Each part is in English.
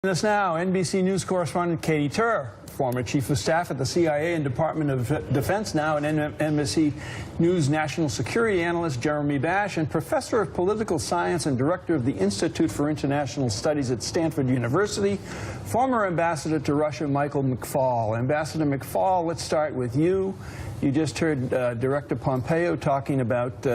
This now, NBC News correspondent Katie Tur, former chief of staff at the CIA and Department of Defense, now an NBC News national security analyst Jeremy Bash, and professor of political science and director of the Institute for International Studies at Stanford University, former ambassador to Russia Michael McFaul. Ambassador McFaul, let's start with you. You just heard Director Pompeo talking about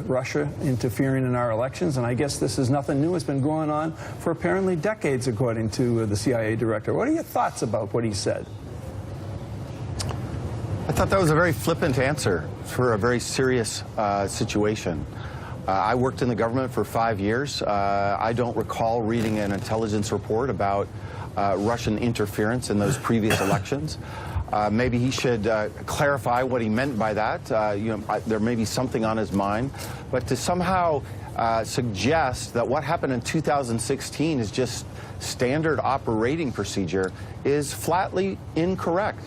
Russia interfering in our elections, and I guess this is nothing new. It's been going on for apparently decades, according to the CIA director. What are your thoughts about what he said? I thought that was a very flippant answer for a very serious situation. I worked in the government for 5 years. I don't recall reading an intelligence report about Russian interference in those previous elections. Maybe he should clarify what he meant by that. There may be something on his mind. But to somehow suggest that what happened in 2016 is just standard operating procedure is flatly incorrect.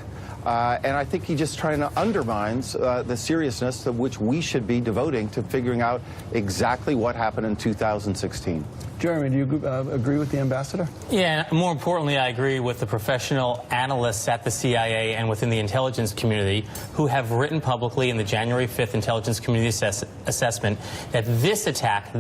And I think he just trying to undermines the seriousness of which we should be devoting to figuring out exactly what happened in 2016. Jeremy, do you agree with the ambassador? Yeah, and more importantly, I agree with the professional analysts at the CIA and within the intelligence community who have written publicly in the January 5th Intelligence Community Assessment that this attack,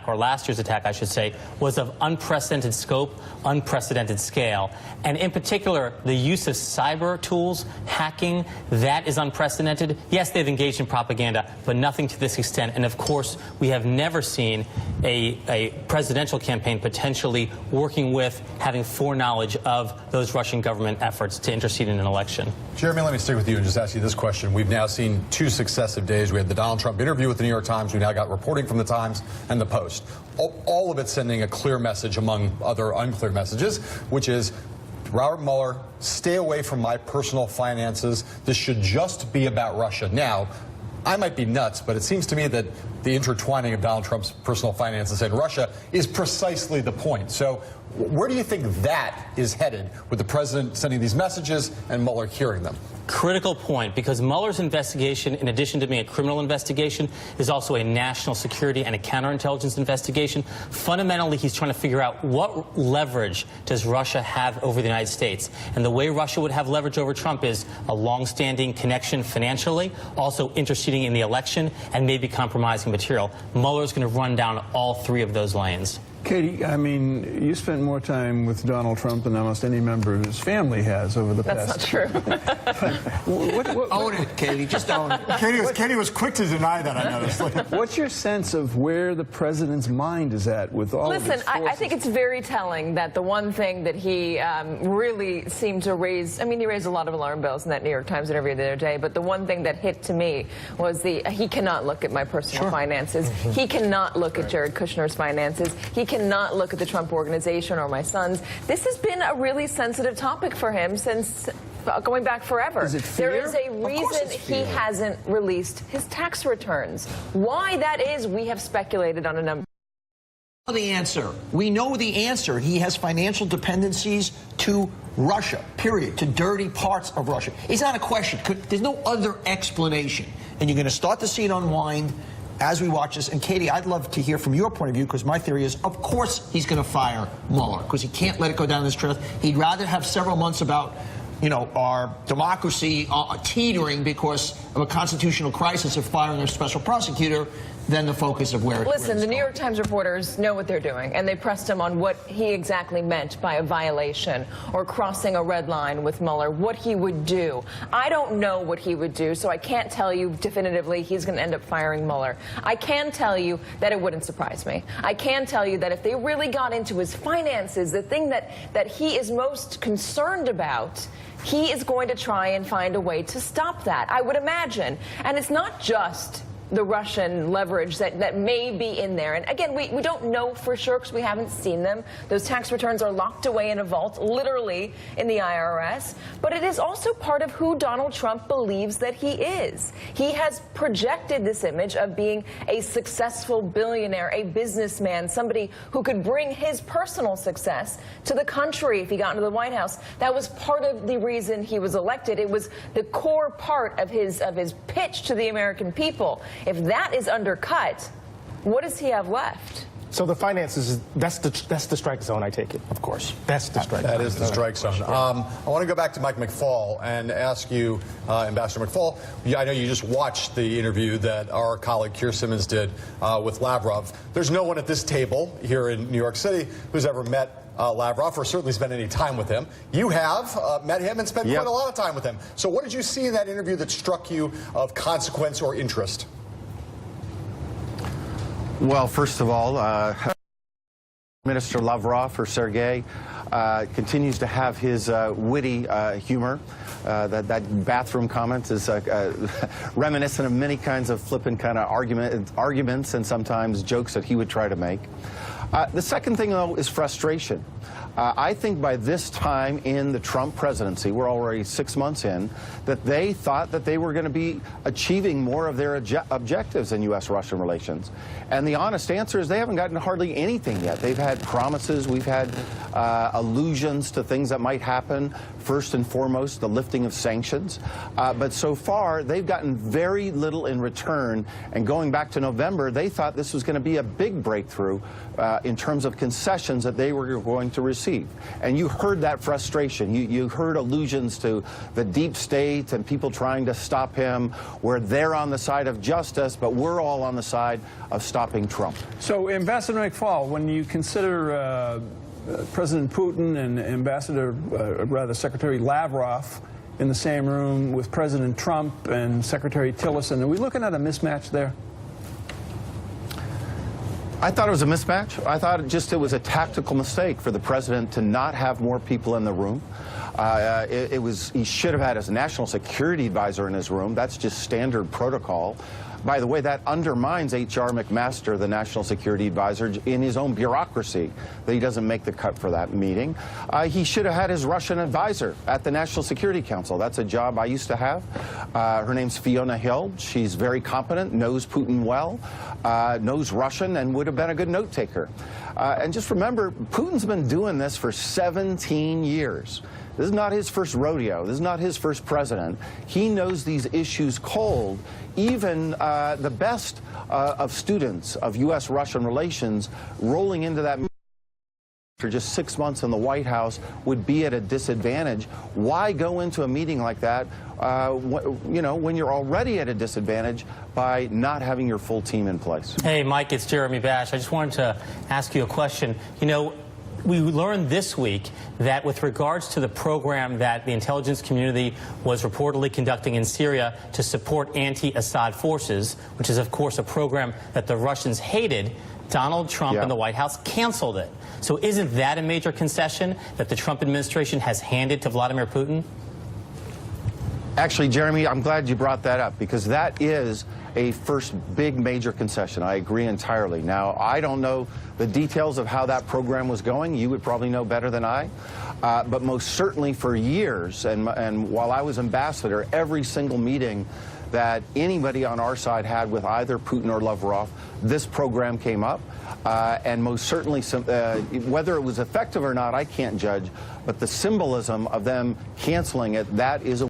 or last year's attack, I should say, was of unprecedented scope, unprecedented scale. And in particular, the use of cyber tools, hacking, that is unprecedented. Yes, they've engaged in propaganda, but nothing to this extent. And of course, we have never seen a presidential campaign potentially working with, having foreknowledge of those Russian government efforts to intercede in an election. Jeremy, let me stick with you and just ask you this question. We've now seen 2 successive days. We had the Donald Trump interview with the New York Times. We now got reporting from the Times and the Post. All of it sending a clear message among other unclear messages, which is, Robert Mueller, stay away from my personal finances. This should just be about Russia. Now, I might be nuts, but it seems to me that the intertwining of Donald Trump's personal finances and Russia is precisely the point. So where do you think that is headed with the president sending these messages and Mueller hearing them? Critical point, because Mueller's investigation, in addition to being a criminal investigation, is also a national security and a counterintelligence investigation. Fundamentally, he's trying to figure out what leverage does Russia have over the United States. And the way Russia would have leverage over Trump is a long-standing connection financially, also interceding in the election, and maybe compromising material. Mueller's going to run down all 3 of those lanes. Katie, I mean, you spent more time with Donald Trump than almost any member of his family has over the past. That's not true. Own it, Katie. Just own it. Katie was quick to deny that, I noticed. What's your sense of where the president's mind is at with all of his forces? I think it's very telling that the one thing that he really seemed to raise, I mean, he raised a lot of alarm bells in that New York Times interview the other day, but the one thing that hit to me was he cannot look at my personal finances. He cannot look at Jared Kushner's finances. He cannot look at the Trump Organization or my sons. This has been a really sensitive topic for him since going back forever. Is it fear? There is a reason he hasn't released his tax returns. Why that is, we have speculated on a number. The answer. We know the answer. He has financial dependencies to Russia, period, to dirty parts of Russia. It's not a question. There's no other explanation. And you're going to start to see it unwind as we watch this. And Katie, I'd love to hear from your point of view, because my theory is, of course, he's going to fire Mueller, because he can't let it go down this trail. He'd rather have several months about, our democracy teetering because of a constitutional crisis of firing a special prosecutor than the focus of where Listen, the New York Times reporters know what they're doing, and they pressed him on what he exactly meant by a violation or crossing a red line with Mueller, what he would do. I don't know what he would do, so I can't tell you definitively he's going to end up firing Mueller. I can tell you that it wouldn't surprise me. I can tell you that if they really got into his finances, the thing that he is most concerned about, he is going to try and find a way to stop that, I would imagine. And it's not just the Russian leverage that may be in there. And again, we don't know for sure because we haven't seen them. Those tax returns are locked away in a vault, literally, in the IRS. But it is also part of who Donald Trump believes that he is. He has projected this image of being a successful billionaire, a businessman, somebody who could bring his personal success to the country if he got into the White House. That was part of the reason he was elected. It was the core part of his pitch to the American people. If that is undercut, what does he have left? So the finances, that's the strike zone, I take it, of course. That's the strike zone. That is the strike zone. I want to go back to Mike McFaul and ask you, Ambassador McFaul, I know you just watched the interview that our colleague Keir Simmons did with Lavrov. There's no one at this table here in New York City who's ever met Lavrov or certainly spent any time with him. You have met him and spent quite a lot of time with him. So what did you see in that interview that struck you of consequence or interest? Well, first of all, Minister Lavrov, or Sergei, continues to have his witty humor. That bathroom comment is reminiscent of many kinds of flippant kind of arguments and sometimes jokes that he would try to make. The second thing, though, is frustration. I think by this time in the Trump presidency, we're already 6 months in, that they thought that they were going to be achieving more of their objectives in U.S.-Russian relations. And the honest answer is they haven't gotten hardly anything yet. They've had promises. We've had allusions to things that might happen. First and foremost, the lifting of sanctions. But so far, they've gotten very little in return. And going back to November, they thought this was going to be a big breakthrough in terms of concessions that they were going to receive. And you heard that frustration. You heard allusions to the deep state and people trying to stop him, where they're on the side of justice, but we're all on the side of stopping Trump. So, Ambassador McFaul, when you consider President Putin and Secretary Lavrov in the same room with President Trump and Secretary Tillerson, are we looking at a mismatch there? I thought it was a mismatch. I thought it was a tactical mistake for the president to not have more people in the room. He should have had his national security advisor in his room. That's just standard protocol. By the way, that undermines H.R. McMaster, the national security advisor, in his own bureaucracy, that he doesn't make the cut for that meeting. He should have had his Russian advisor at the National Security Council. That's a job I used to have. Her name's Fiona Hill. She's very competent, knows Putin well, knows Russian, and would have been a good note taker. And just remember, Putin's been doing this for 17 years. This is not his first rodeo. This is not his first president. He knows these issues cold. Even the best of students of U.S.-Russian relations rolling into that after just 6 months in the White House would be at a disadvantage. Why go into a meeting like that, when you're already at a disadvantage by not having your full team in place? Hey, Mike, it's Jeremy Bash. I just wanted to ask you a question. We learned this week that with regards to the program that the intelligence community was reportedly conducting in Syria to support anti-Assad forces, which is, of course, a program that the Russians hated, Donald Trump and the White House canceled it. So isn't that a major concession that the Trump administration has handed to Vladimir Putin? Actually, Jeremy, I'm glad you brought that up, because that is a first big major concession. I agree entirely. Now, I don't know the details of how that program was going. You would probably know better than I. But most certainly for years, and while I was ambassador, every single meeting that anybody on our side had with either Putin or Lavrov, this program came up. And most certainly, whether it was effective or not, I can't judge. But the symbolism of them canceling it, that is a